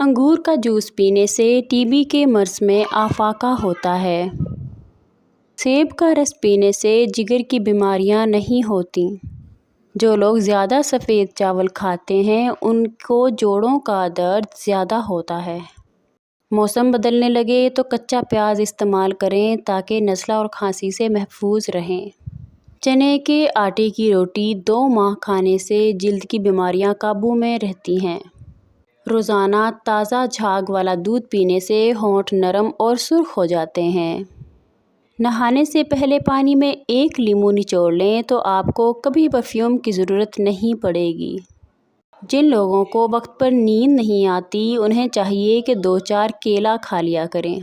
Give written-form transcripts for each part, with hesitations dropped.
انگور کا جوس پینے سے ٹی بی کے مرض میں افاقہ ہوتا ہے۔ سیب کا رس پینے سے جگر کی بیماریاں نہیں ہوتیں۔ جو لوگ زیادہ سفید چاول کھاتے ہیں ان کو جوڑوں کا درد زیادہ ہوتا ہے۔ موسم بدلنے لگے تو کچا پیاز استعمال کریں تاکہ نزلہ اور کھانسی سے محفوظ رہیں۔ چنے کے آٹے کی روٹی 2 ماہ کھانے سے جلد کی بیماریاں قابو میں رہتی ہیں۔ روزانہ تازہ جھاگ والا دودھ پینے سے ہونٹ نرم اور سرخ ہو جاتے ہیں۔ نہانے سے پہلے پانی میں 1 لیموں نچوڑ لیں تو آپ کو کبھی پرفیوم کی ضرورت نہیں پڑے گی۔ جن لوگوں کو وقت پر نیند نہیں آتی انہیں چاہیے کہ 2-4 کیلا کھا لیا کریں۔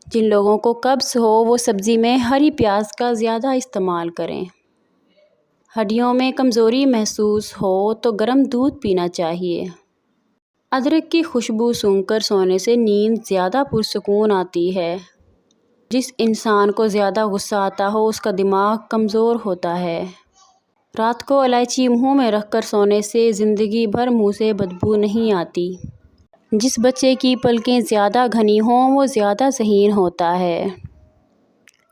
جن لوگوں کو قبض ہو وہ سبزی میں ہری پیاز کا زیادہ استعمال کریں۔ ہڈیوں میں کمزوری محسوس ہو تو گرم دودھ پینا چاہیے۔ ادرک کی خوشبو سونگھ کر سونے سے نیند زیادہ پرسکون آتی ہے۔ جس انسان کو زیادہ غصہ آتا ہو اس کا دماغ کمزور ہوتا ہے۔ رات کو الائچی منہ میں رکھ کر سونے سے زندگی بھر منہ سے بدبو نہیں آتی۔ جس بچے کی پلکیں زیادہ گھنی ہوں وہ زیادہ ذہین ہوتا ہے۔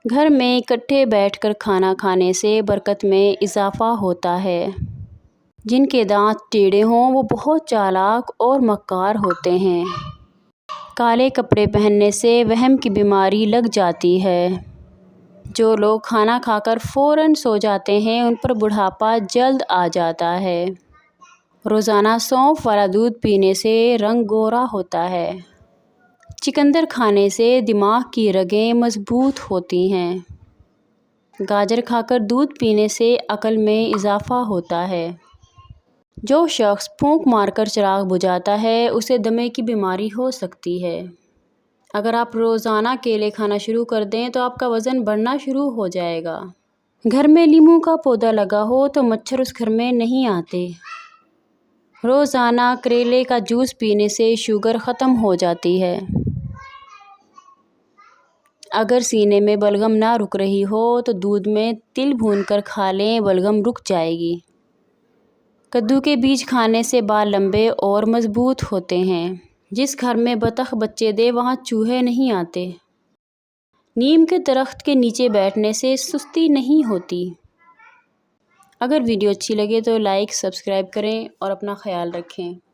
گھر میں اکٹھے بیٹھ کر کھانا کھانے سے برکت میں اضافہ ہوتا ہے۔ جن کے دانت ٹیڑھے ہوں وہ بہت چالاک اور مکار ہوتے ہیں۔ کالے کپڑے پہننے سے وہم کی بیماری لگ جاتی ہے۔ جو لوگ کھانا کھا کر فوراً سو جاتے ہیں ان پر بڑھاپا جلد آ جاتا ہے۔ روزانہ سونف والا دودھ پینے سے رنگ گورا ہوتا ہے۔ چقندر کھانے سے دماغ کی رگیں مضبوط ہوتی ہیں۔ گاجر کھا کر دودھ پینے سے عقل میں اضافہ ہوتا ہے۔ جو شخص پھونک مار کر چراغ بجھاتا ہے اسے دمے کی بیماری ہو سکتی ہے۔ اگر آپ روزانہ کیلے کھانا شروع کر دیں تو آپ کا وزن بڑھنا شروع ہو جائے گا۔ گھر میں لیموں کا پودا لگا ہو تو مچھر اس گھر میں نہیں آتے۔ روزانہ کریلے کا جوس پینے سے شوگر ختم ہو جاتی ہے۔ اگر سینے میں بلغم نہ رک رہی ہو تو دودھ میں تل بھون کر کھا لیں بلغم رک جائے گی۔ کدو کے بیج کھانے سے بال لمبے اور مضبوط ہوتے ہیں۔ جس گھر میں بطخ بچے دے وہاں چوہے نہیں آتے۔ نیم کے درخت کے نیچے بیٹھنے سے سستی نہیں ہوتی۔ اگر ویڈیو اچھی لگے تو لائک سبسکرائب کریں اور اپنا خیال رکھیں۔